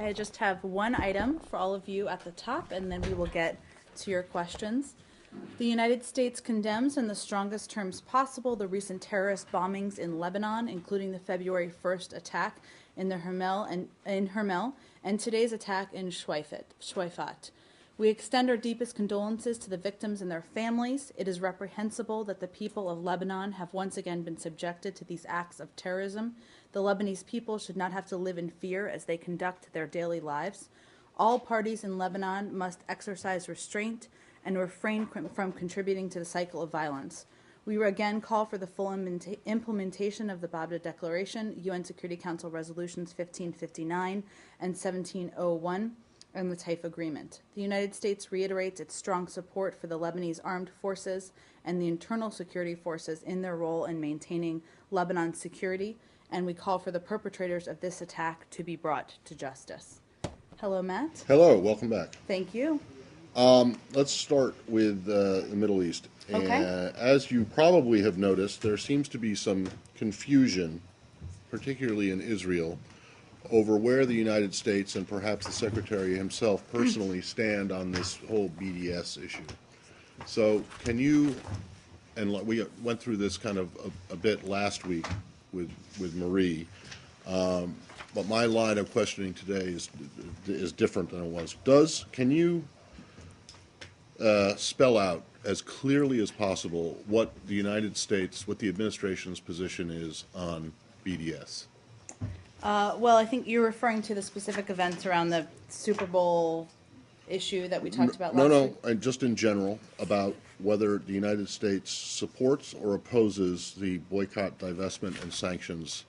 I just have one item for all of you at the top, and then we will get to your questions. The United States condemns in the strongest terms possible the recent terrorist bombings in Lebanon, including the February 1st attack in Hermel and today's attack in Shweifat. We extend our deepest condolences to the victims and their families. It is reprehensible that the people of Lebanon have once again been subjected to these acts of terrorism. The Lebanese people should not have to live in fear as they conduct their daily lives. All parties in Lebanon must exercise restraint and refrain from contributing to the cycle of violence. We again call for the full implementation of the Babda Declaration, UN Security Council Resolutions 1559 and 1701, and the Taif Agreement. The United States reiterates its strong support for the Lebanese armed forces and the internal security forces in their role in maintaining Lebanon's security, and we call for the perpetrators of this attack to be brought to justice. Hello, Matt. Hello, welcome back. Thank you. Let's start with the Middle East. Okay. As you probably have noticed, there seems to be some confusion, particularly in Israel, over where the United States and perhaps the Secretary himself personally stand on this whole BDS issue. So can you, and we went through this kind of a bit last week with Marie, but my line of questioning today is different than it was. Can you spell out as clearly as possible what the United States, what the administration's position is on BDS? Well, I think you're referring to the specific events around the Super Bowl issue that we talked about last week. No, just in general, about whether the United States supports or opposes the boycott, divestment, and sanctions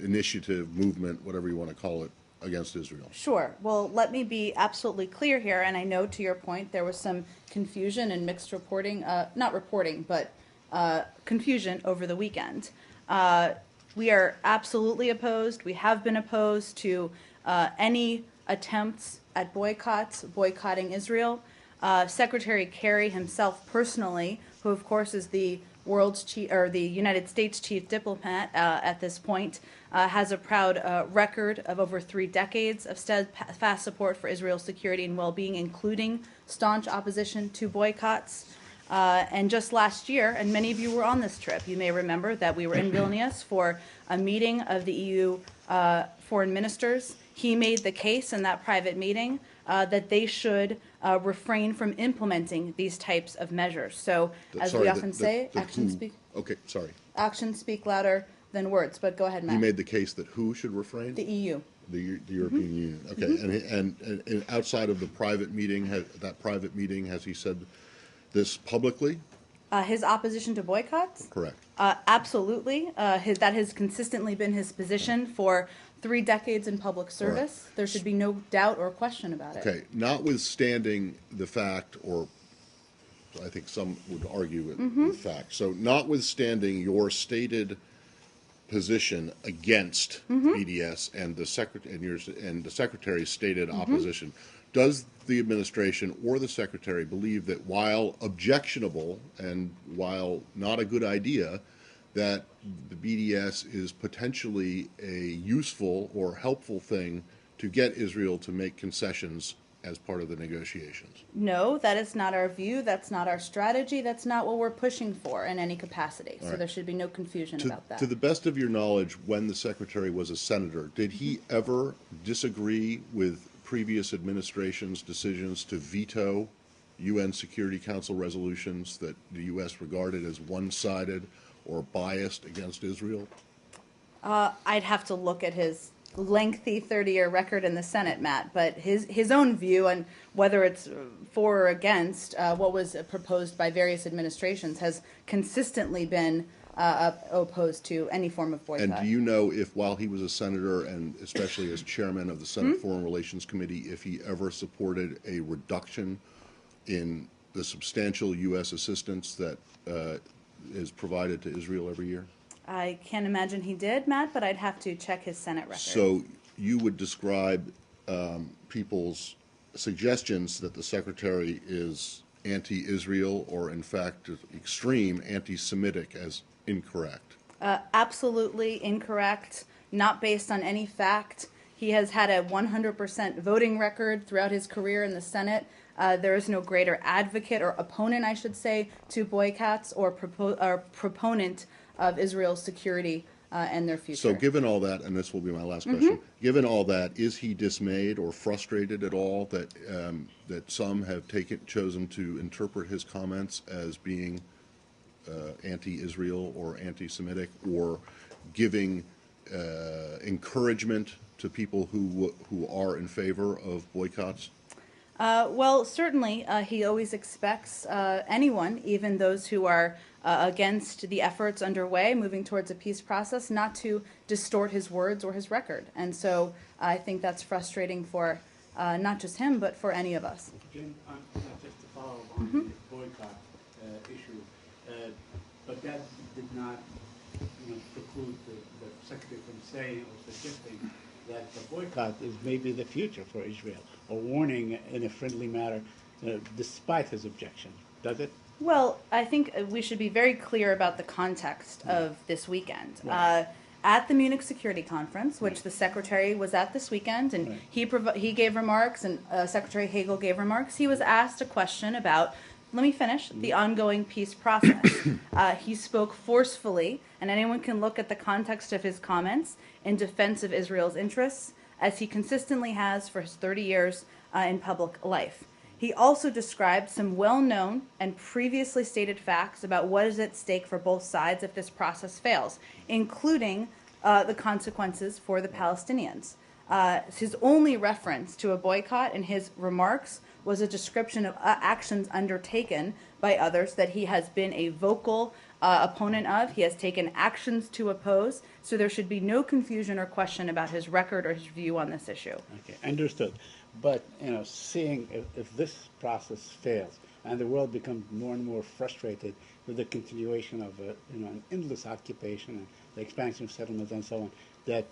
initiative, movement, whatever you want to call it, against Israel. Sure. Well, let me be absolutely clear here, and I know to your point there was some confusion and mixed reporting, confusion over the weekend. We are absolutely opposed. We have been opposed to any attempts at boycotting Israel. Secretary Kerry himself personally, who of course is the United States chief diplomat at this point, has a proud record of over 3 decades of steadfast support for Israel's security and well-being, including staunch opposition to boycotts. And just last year, and many of you were on this trip, you may remember that we were in Vilnius for a meeting of the EU foreign ministers. He made the case in that private meeting that they should refrain from implementing these types of measures. So, actions speak louder than words. But go ahead, Matt. He made the case that who should refrain? The EU. The European Union. Okay, and outside of the private meeting, has he said this publicly? His opposition to boycotts? Correct. Absolutely. That has consistently been his position for 3 decades in public service. Right. There should be no doubt or question about it. Okay, notwithstanding the fact, or I think some would argue with fact, so notwithstanding your stated position against BDS and the Secretary's stated opposition, does the administration or the Secretary believe that while objectionable and while not a good idea, that the BDS is potentially a useful or helpful thing to get Israel to make concessions as part of the negotiations? No, that is not our view. That's not our strategy. That's not what we're pushing for in any capacity. So there should be no confusion about that. To the best of your knowledge, when the Secretary was a senator, did he ever disagree with previous administrations' decisions to veto UN Security Council resolutions that the U.S. regarded as one-sided or biased against Israel? I'd have to look at his lengthy 30-year record in the Senate, Matt, but his own view on whether it's for or against what was proposed by various administrations has consistently been opposed to any form of boycott. And do you know if, while he was a senator and especially as chairman of the Senate Foreign Relations Committee, if he ever supported a reduction in the substantial U.S. assistance that is provided to Israel every year? I can't imagine he did, Matt, but I'd have to check his Senate record. So you would describe people's suggestions that the Secretary is anti-Israel or, in fact, extreme anti-Semitic as incorrect? Absolutely incorrect, not based on any fact. He has had a 100% voting record throughout his career in the Senate. There is no greater advocate or opponent, I should say, to boycotts or proponent of Israel's security and their future. So given all that, and this will be my last question, given all that, is he dismayed or frustrated at all that that some have chosen to interpret his comments as being anti-Israel or anti-Semitic, or giving encouragement to people who are in favor of boycotts? Well, certainly, he always expects anyone, even those who are against the efforts underway, moving towards a peace process, not to distort his words or his record. And so I think that's frustrating for not just him, but for any of us. Jim, just to follow on the boycott issue, but that did not preclude the Secretary from saying or suggesting that the boycott is maybe the future for Israel, or warning in a friendly manner, despite his objection. Does it? Well, I think we should be very clear about the context of this weekend. Right. At the Munich Security Conference, which the Secretary was at this weekend, and he gave remarks, and Secretary Hagel gave remarks, he was asked a question about, let me finish, the ongoing peace process. He spoke forcefully, and anyone can look at the context of his comments, in defense of Israel's interests, as he consistently has for his 30 years in public life. He also described some well-known and previously stated facts about what is at stake for both sides if this process fails, including the consequences for the Palestinians. His only reference to a boycott in his remarks was a description of actions undertaken by others that he has been a vocal opponent of. He has taken actions to oppose, so there should be no confusion or question about his record or his view on this issue. Okay, understood. But seeing if this process fails and the world becomes more and more frustrated with the continuation of an endless occupation and the expansion of settlements and so on, that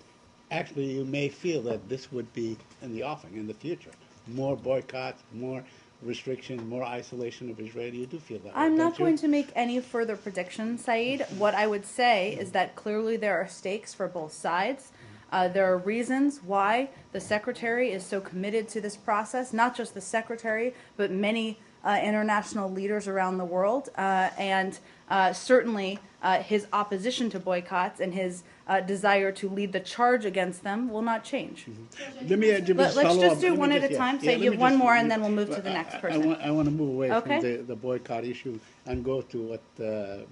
actually you may feel that this would be in the offing in the future. More boycotts, more restrictions, more isolation of Israel. You do feel that way, I'm not don't you? going to make any further predictions, Saeed. What I would say is that clearly there are stakes for both sides. There are reasons why the Secretary is so committed to this process, not just the Secretary, but many international leaders around the world. And certainly his opposition to boycotts and his desire to lead the charge against them will not change. Let me Let's just do one at a time. So you have one more, and then we'll move to the next person. I want to move away Okay. from the boycott issue and go to what the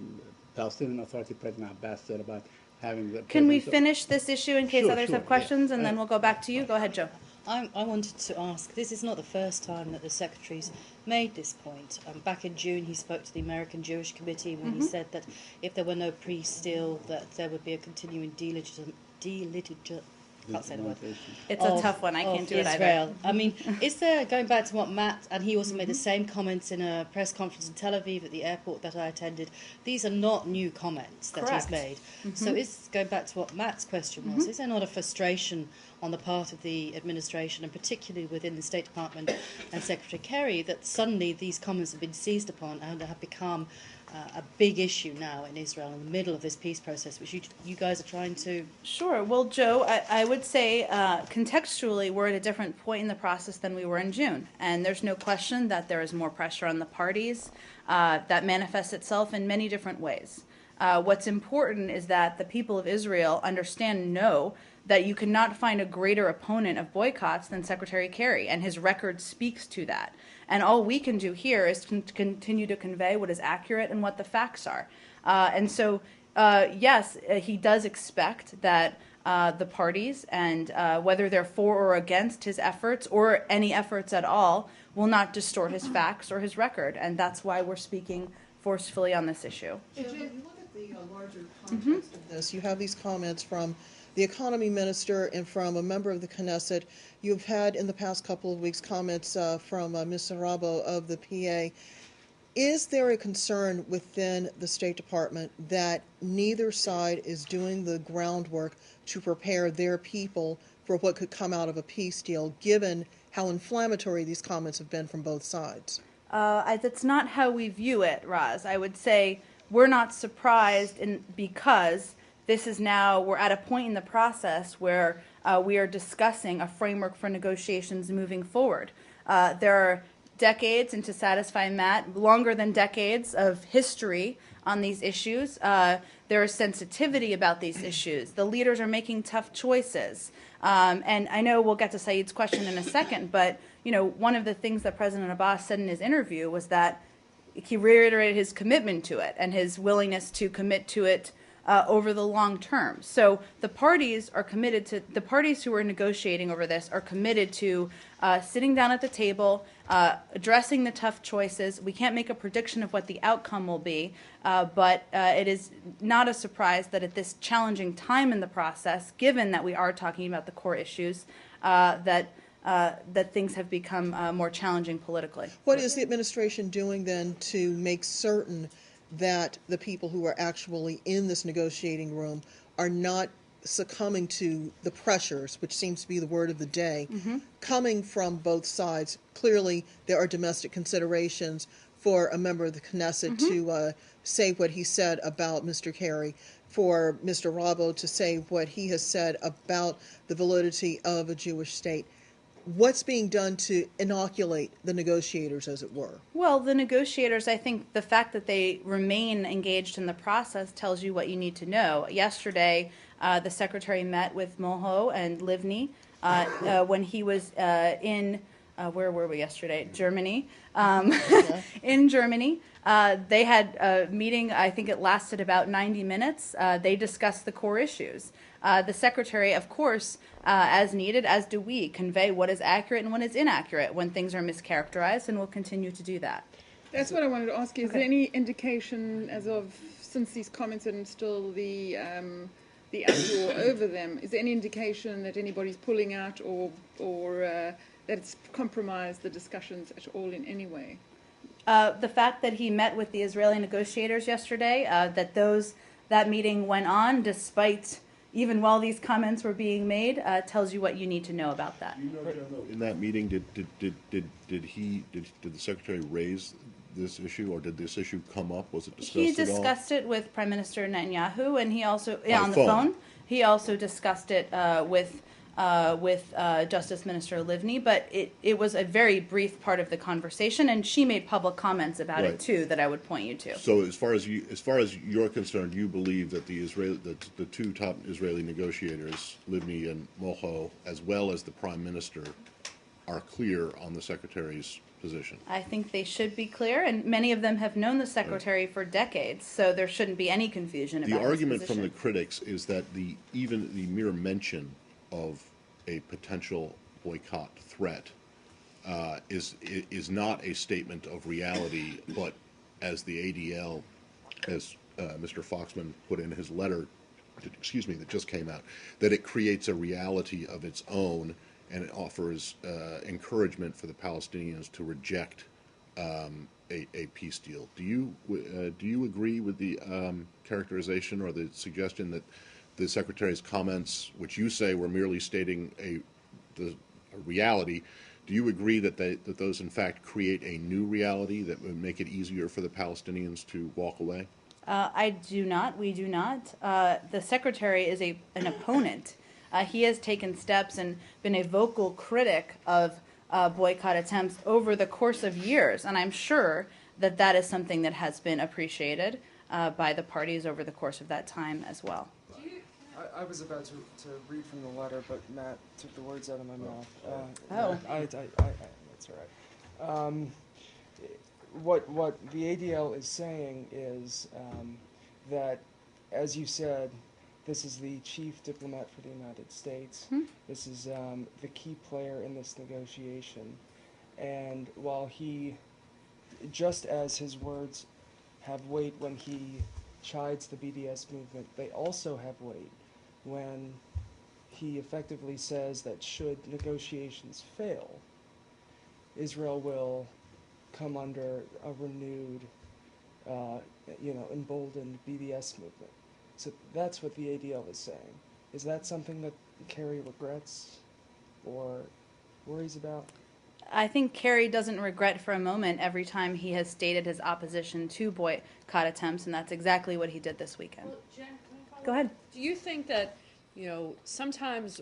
Palestinian Authority President Abbas said about having the... Can we finish this issue in case Sure, others sure, have questions, yeah. and then we'll go back to you? Go ahead, Joe. I wanted to ask, this is not the first time that the Secretary's made this point. Back in June, he spoke to the American Jewish Committee when he said that if there were no peace deal, that there would be a continuing can't say the word. It's a tough one. I can't do it either. Israel. I mean, is there, going back to what Matt, and he also made the same comments in a press conference in Tel Aviv at the airport that I attended, these are not new comments that Correct. he's made. So is, going back to what Matt's question was, is there not a frustration on the part of the administration, and particularly within the State Department and Secretary Kerry, that suddenly these comments have been seized upon and have become a big issue now in Israel in the middle of this peace process, which you guys are trying to... Sure. Well, Joe, I would say contextually we're at a different point in the process than we were in June. And there's no question that there is more pressure on the parties that manifests itself in many different ways. What's important is that the people of Israel understand and know that you cannot find a greater opponent of boycotts than Secretary Kerry, and his record speaks to that. And all we can do here is continue to convey what is accurate and what the facts are. And so, yes, he does expect that the parties, and whether they're for or against his efforts or any efforts at all, will not distort his facts or his record. And that's why we're speaking forcefully on this issue. So when you look at the larger context of this, you have these comments from the economy minister and from a member of the Knesset. You've had in the past couple of weeks comments from Ms. Sarabo of the PA. Is there a concern within the State Department that neither side is doing the groundwork to prepare their people for what could come out of a peace deal, given how inflammatory these comments have been from both sides? That's not how we view it, Roz. I would say we're not surprised because this is now, we're at a point in the process where we are discussing a framework for negotiations moving forward. There are decades, and to satisfy Matt, longer than decades of history on these issues. There is sensitivity about these issues. The leaders are making tough choices. And I know we'll get to Saeed's question in a second, but one of the things that President Abbas said in his interview was that he reiterated his commitment to it and his willingness to commit to it over the long term. So the parties who are negotiating over this are committed to sitting down at the table, addressing the tough choices. We can't make a prediction of what the outcome will be, but it is not a surprise that at this challenging time in the process, given that we are talking about the core issues, that things have become more challenging politically. What is the administration doing then to make certain that the people who are actually in this negotiating room are not succumbing to the pressures, which seems to be the word of the day, coming from both sides? Clearly, there are domestic considerations for a member of the Knesset to say what he said about Mr. Kerry, for Mr. Rabo to say what he has said about the validity of a Jewish state. What's being done to inoculate the negotiators, as it were? Well, the negotiators, I think the fact that they remain engaged in the process tells you what you need to know. Yesterday, the secretary met with Moho and Livni when he was in, where were we yesterday? Germany. In Germany. They had a meeting, I think it lasted about 90 minutes. They discussed the core issues. The secretary, of course, as needed, as do we, convey what is accurate and what is inaccurate when things are mischaracterized, and we'll continue to do that. That's what I wanted to ask you. Is there any indication, as of since these comments and still the uproar over them, is there any indication that anybody's pulling out or that it's compromised the discussions at all in any way? The fact that he met with the Israeli negotiators yesterday, that meeting went on despite, even while these comments were being made, tells you what you need to know about that. In that meeting, did the secretary raise this issue, or did this issue come up? Was it discussed He at all? discussed it with Prime Minister Netanyahu, and he also on the phone. phone. He also discussed it with Justice Minister Livni, but it was a very brief part of the conversation, and she made public comments about Right. it too that I would point you to. So as far as you're concerned, you believe that the two top Israeli negotiators, Livni and Moho, as well as the Prime Minister, are clear on the secretary's position. I think they should be clear, and many of them have known the secretary for decades, so there shouldn't be any confusion about The his argument from the position. critics is that even the mere mention of a potential boycott threat is not a statement of reality, but as the ADL, as Mr. Foxman put in his letter, that just came out, that it creates a reality of its own, and it offers encouragement for the Palestinians to reject a peace deal. Do you agree with the characterization or the suggestion that the Secretary's comments, which you say were merely stating a reality, do you agree that those in fact create a new reality that would make it easier for the Palestinians to walk away? I do not. We do not. The secretary is an opponent. He has taken steps and been a vocal critic of boycott attempts over the course of years, and I'm sure that is something that has been appreciated by the parties over the course of that time as well. I was about to read from the letter, but Matt took the words out of my mouth. That's all right. What the ADL is saying is that, as you said, this is the chief diplomat for the United States. This is the key player in this negotiation. And while just as his words have weight when he chides the BDS movement, they also have weight when he effectively says that should negotiations fail, Israel will come under a renewed, emboldened BDS movement. So that's what the ADL is saying. Is that something that Kerry regrets or worries about? I think Kerry doesn't regret for a moment every time he has stated his opposition to boycott attempts, and that's exactly what he did this weekend. Well, Jen, can I follow Go ahead. Do you think that, sometimes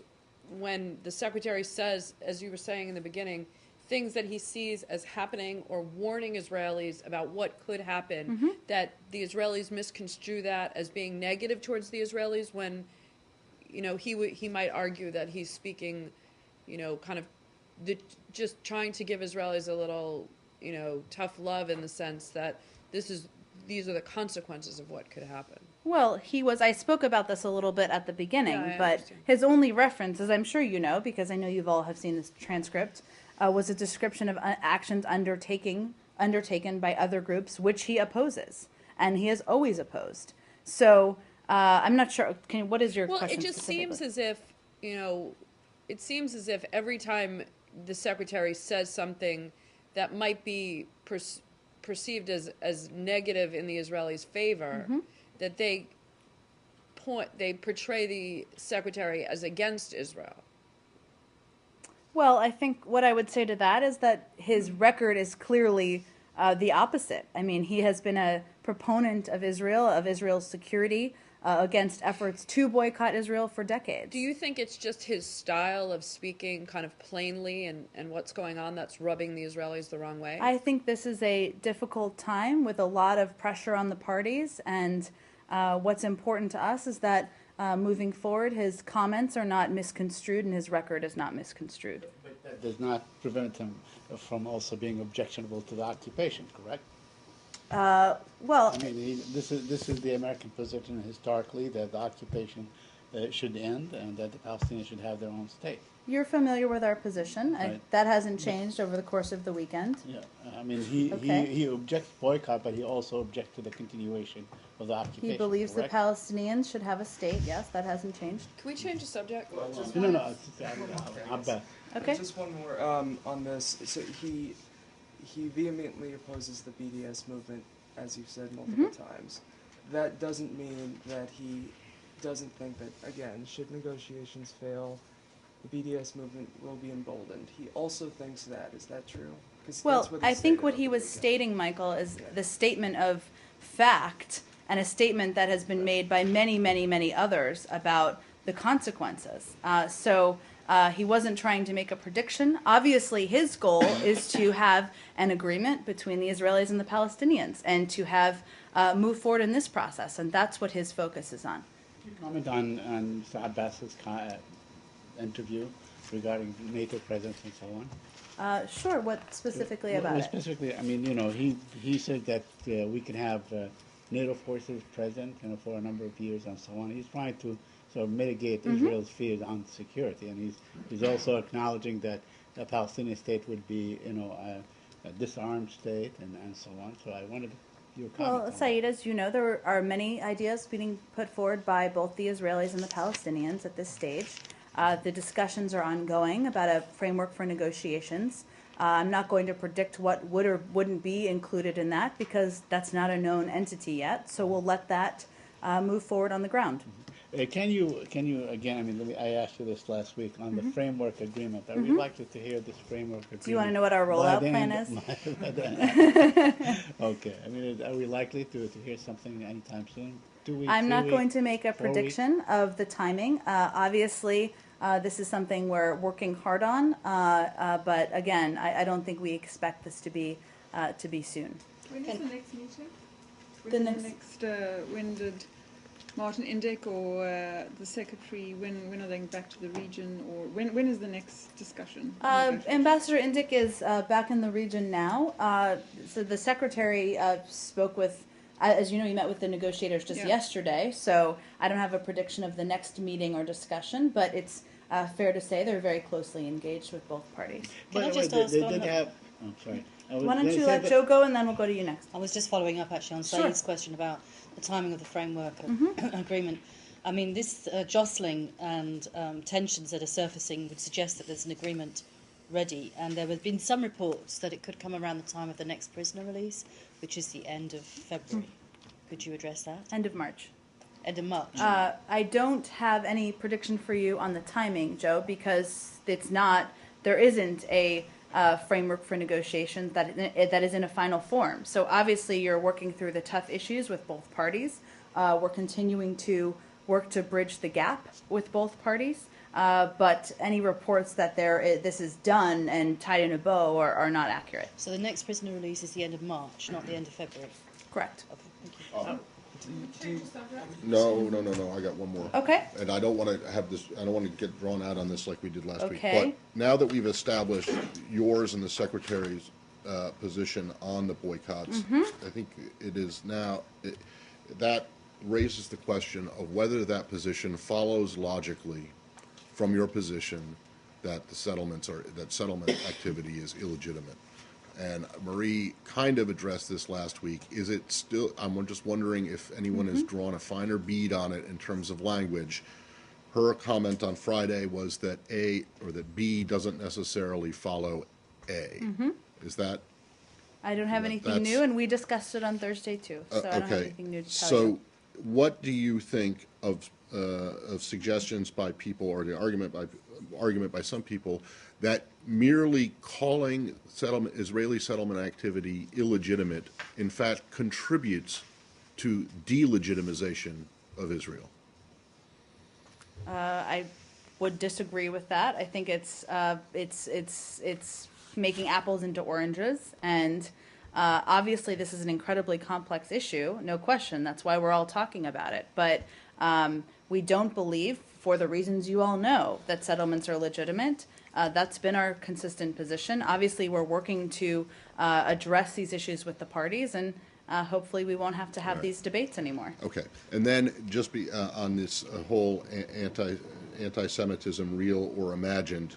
when the secretary says, as you were saying in the beginning, things that he sees as happening or warning Israelis about what could happen, that the Israelis misconstrue that as being negative towards the Israelis when, he might argue that he's speaking, kind of just trying to give Israelis a little, tough love in the sense that these are the consequences of what could happen. Well, I spoke about this a little bit at the beginning, Yeah, I but understand. his only reference, as I'm sure you know, because I know you've all have seen this transcript, was a description of actions undertaken by other groups, which he opposes, and he has always opposed. So I'm not sure. What is your Well, question? it just specifically? seems as if every time the secretary says something that might be perceived as negative in the Israelis' favor, that they portray the secretary as against Israel. Well, I think what I would say to that is that his record is clearly the opposite. I mean, he has been a proponent of Israel's security, against efforts to boycott Israel for decades. Do you think it's just his style of speaking kind of plainly and what's going on that's rubbing the Israelis the wrong way? I think this is a difficult time with a lot of pressure on the parties, and what's important to us is that moving forward, his comments are not misconstrued and his record is not misconstrued. But that does not prevent him from also being objectionable to the occupation, correct? Well, I mean, this is the American position historically, that the occupation should end and that the Palestinians should have their own state. you're familiar with our position. Right. That hasn't changed over the course of the weekend. Yeah, I mean, he objects to boycott, but he also objects to the continuation of the occupation. He believes correct? the Palestinians should have a state. Yes, that hasn't changed. Can we change the subject? No, Abbas. Okay. Just one more on this. So he vehemently opposes the BDS movement, as you've said multiple times. That doesn't mean that he doesn't think that, again, should negotiations fail, the BDS movement will be emboldened. He also thinks that. Is that true? 'Cause Well, that's what he I think stated what over he the was weekend. stating, Michael, is the statement of fact and a statement that has been made by many, many, many others about the consequences. So he wasn't trying to make a prediction. Obviously, his goal is to have an agreement between the Israelis and the Palestinians and to have move forward in this process, and that's what his focus is on. Comment on Mr. Abbas's interview regarding NATO presence and so on. Sure. What specifically about it? Specifically, I mean, he said that we can have NATO forces present, for a number of years and so on. He's trying to sort of mitigate Israel's fears on security, and he's also acknowledging that a Palestinian state would be, a disarmed state and so on. So I wanted your comment. Well, on Saeed, as you know, there are many ideas being put forward by both the Israelis and the Palestinians at this stage. The discussions are ongoing about a framework for negotiations. I'm not going to predict what would or wouldn't be included in that because that's not a known entity yet. So we'll let that move forward on the ground. Can you again? I mean, I asked you this last week on the framework agreement. Are we likely to hear this framework agreement? Do you want to know what our rollout plan is? Okay. I mean, are we likely to hear something anytime soon? 2 weeks? I'm 3 not weeks? going to make a 4 weeks? prediction of the timing. Obviously, this is something we're working hard on, but again, I don't think we expect this to be soon. When is the next meeting? The When next- when did Martin Indyk or the secretary, when are they back to the region, or when is the next discussion? Ambassador Indyk is back in the region now. So the secretary spoke with, as you know, he met with the negotiators just Yeah. yesterday. So I don't have a prediction of the next meeting or discussion, but it's fair to say they're very closely engaged with both parties. Can I just they ask did on- have. I'm sorry. Why don't you let Joe go and then we'll go to you next. I was just following up actually on Sure. Saeed's question about the timing of the framework agreement. I mean, this jostling and tensions that are surfacing would suggest that there's an agreement ready, and there have been some reports that it could come around the time of the next prisoner release, which is the end of February. Could you address that? End of March. End of March. I don't have any prediction for you on the timing, Joe, because there isn't a framework for negotiations that is in a final form. So obviously you're working through the tough issues with both parties. We're continuing to work to bridge the gap with both parties. But any reports that this is done and tied in a bow are not accurate. So the next prisoner release is the end of March, not the end of February. Correct. Okay, thank you. No, I got one more. Okay. And I don't want to have this, I don't want to get drawn out on this like we did last week. Okay. But now that we've established yours and the Secretary's position on the boycotts, Mm-hmm. I think it is now, that raises the question of whether that position follows logically from your position that the settlement activity is illegitimate. And Marie kind of addressed this last week. Is it still, I'm just wondering if anyone has drawn a finer bead on it in terms of language. Her comment on Friday was that B doesn't necessarily follow A. Is that? I don't have anything That's- new, and we discussed it on Thursday too, so I don't have Okay. anything new to tell So you. what do you think of suggestions by people, or the argument by some people, that merely calling Israeli settlement activity illegitimate, in fact, contributes to delegitimization of Israel? I would disagree with that. I think it's making apples into oranges, and obviously this is an incredibly complex issue, no question. That's why we're all talking about it. But we don't believe, for the reasons you all know, that settlements are legitimate. That's been our consistent position. Obviously, we're working to address these issues with the parties, and hopefully we won't have to have these debates anymore. Okay, and then just on this whole anti-Semitism, real or imagined,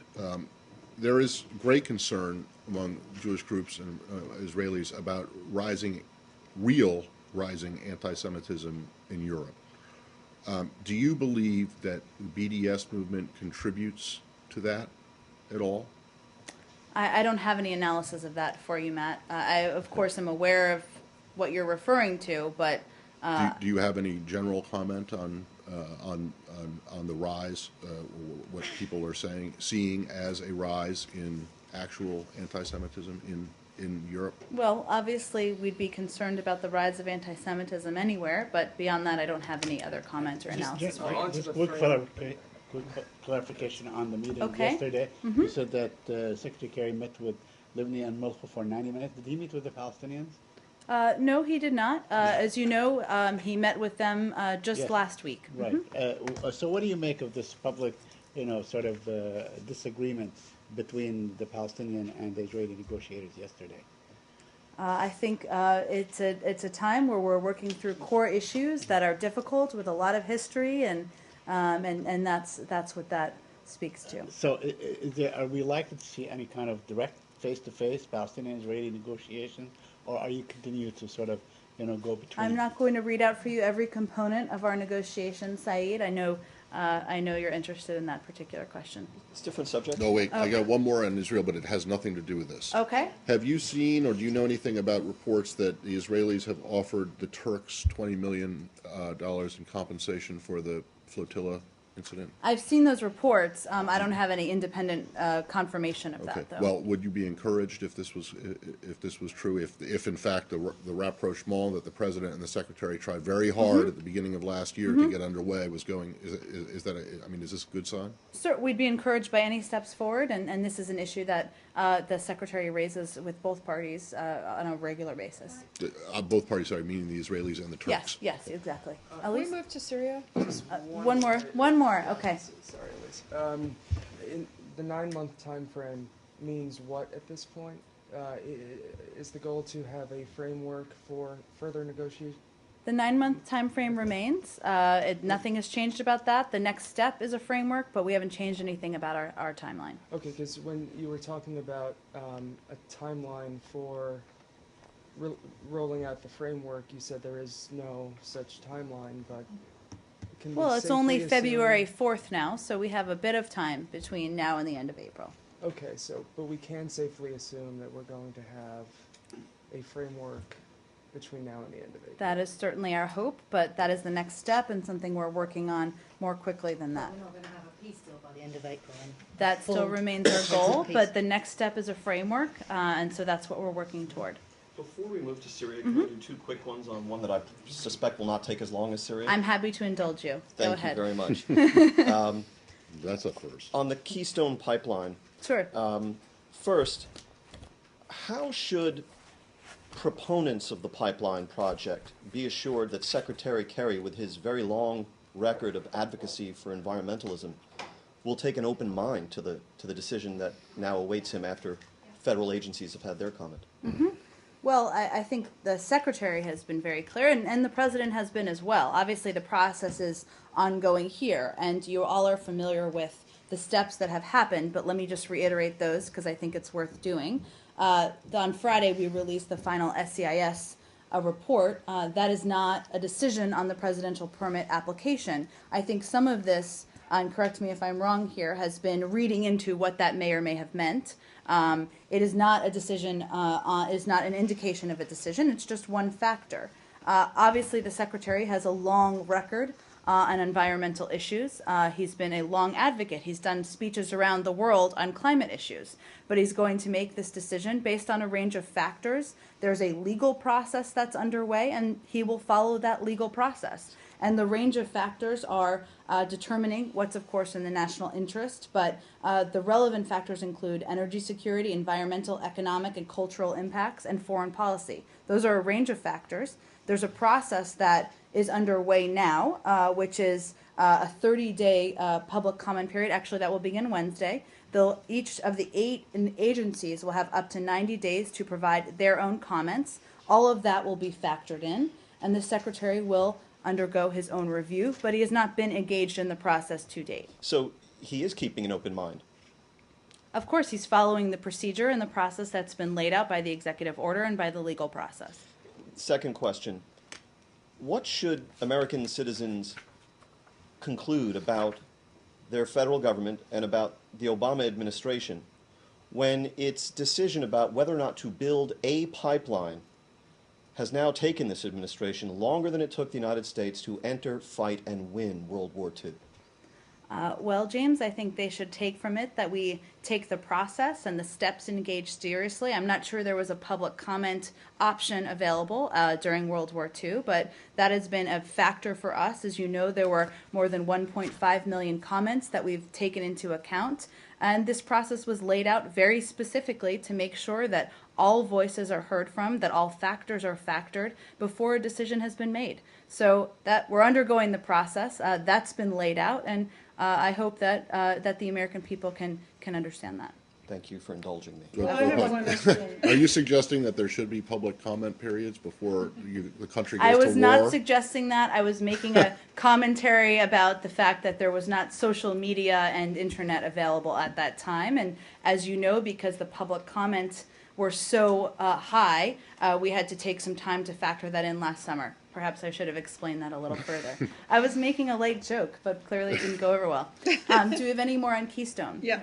there is great concern among Jewish groups and Israelis about rising anti-Semitism in Europe. Do you believe that the BDS movement contributes to that at all? I don't have any analysis of that for you, Matt. I, of course, am aware of what you're referring to, but Do you have any general comment on the rise, what people are seeing as a rise in actual anti-Semitism in Europe? well, obviously, we'd be concerned about the rise of anti-Semitism anywhere, but beyond that, I don't have any other comment or analysis. Just quick clarification on the meeting Okay. yesterday. You said that Secretary Kerry met with Livni and Mulkho for 90 minutes. Did he meet with the Palestinians? No, he did not. As you know, he met with them just Yes. last week. Right. So what do you make of this public, sort of disagreement between the Palestinian and the Israeli negotiators yesterday? I think it's a time where we're working through core issues that are difficult with a lot of history, and that's what that speaks to. So are we likely to see any kind of direct face-to-face Palestinian-Israeli negotiations, or are you continue to sort of, go between? I'm not going to read out for you every component of our negotiations, Saeed. I know you're interested in that particular question. It's a different subject. No, wait, I got one more on Israel, but it has nothing to do with this. Okay. Have you seen, or do you know anything about reports that the Israelis have offered the Turks $20 million in compensation for the flotilla incident? I've seen those reports. I don't have any independent confirmation of Okay. that, though. Well, would you be encouraged if this was true? If in fact the rapprochement that the president and the secretary tried very hard at the beginning of last year to get underway was going? Is that is this a good sign? Sir, we'd be encouraged by any steps forward, and this is an issue that the secretary raises with both parties on a regular basis. Both parties, sorry, meaning the Israelis and the Turks. Yes, exactly. Can we Elise? move to Syria? One more. Okay. Sorry, Elise. In the 9-month time frame means what at this point? Is the goal to have a framework for further negotiation? The 9-month time frame remains. Nothing has changed about that. The next step is a framework, but we haven't changed anything about our timeline. Okay, because when you were talking about a timeline for rolling out the framework, you said there is no such timeline, but can we Well, it's only safely assume- February 4th now, so we have a bit of time between now and the end of April. Okay, but we can safely assume that we're going to have a framework between now and the end of April. That is certainly our hope, but that is the next step and something we're working on more quickly than that. We're not going to have a peace deal by the end of April. And That still full remains our goal, peace. but the next step is a framework, and so that's what we're working toward. Before we move to Syria, can I do two quick ones on one that I suspect will not take as long as Syria? I'm happy to indulge you. Go Thank ahead. you very much. That's a first. On the Keystone Pipeline, Sure. first, how should proponents of the pipeline project be assured that Secretary Kerry, with his very long record of advocacy for environmentalism, will take an open mind to the decision that now awaits him after federal agencies have had their comment? Well, I think the Secretary has been very clear, and the President has been as well. Obviously, the process is ongoing here, and you all are familiar with the steps that have happened, but let me just reiterate those because I think it's worth doing. On Friday, we released the final SCIS report. That is not a decision on the presidential permit application. I think some of this, and correct me if I'm wrong here, has been reading into what that may or may have meant. It is not a decision, is not an indication of a decision. It's just one factor. Obviously, the Secretary has a long record on environmental issues. He's been a long advocate. He's done speeches around the world on climate issues. But he's going to make this decision based on a range of factors. There's a legal process that's underway, and he will follow that legal process. And the range of factors are determining what's, of course, in the national interest, but the relevant factors include energy security, environmental, economic, and cultural impacts, and foreign policy. Those are a range of factors. There's a process that is underway now, which is a 30-day public comment period. Actually, that will begin Wednesday. Each of the 8 agencies will have up to 90 days to provide their own comments. All of that will be factored in, and the Secretary will undergo his own review, but he has not been engaged in the process to date. So he is keeping an open mind. Of course, he's following the procedure and the process that's been laid out by the executive order and by the legal process. Second question, what should American citizens conclude about their federal government and about the Obama administration when its decision about whether or not to build a pipeline has now taken this administration longer than it took the United States to enter, fight, and win World War II? Well, James, I think they should take from it that we take the process and the steps engaged seriously. I'm not sure there was a public comment option available during World War II, but that has been a factor for us. As you know, there were more than 1.5 million comments that we've taken into account. And this process was laid out very specifically to make sure that all voices are heard from, that all factors are factored before a decision has been made. So that we're undergoing the process. That's been laid out, and I hope that that the American people can understand that. Thank you for indulging me. Are you suggesting that there should be public comment periods before the country goes to I war? was not suggesting that. I was making a commentary about the fact that there was not social media and internet available at that time. And as you know, because the public comments were so high, we had to take some time to factor that in last summer. Perhaps I should have explained that a little further. I was making a light joke, but clearly it didn't go over well. Do we have any more on Keystone? Yeah.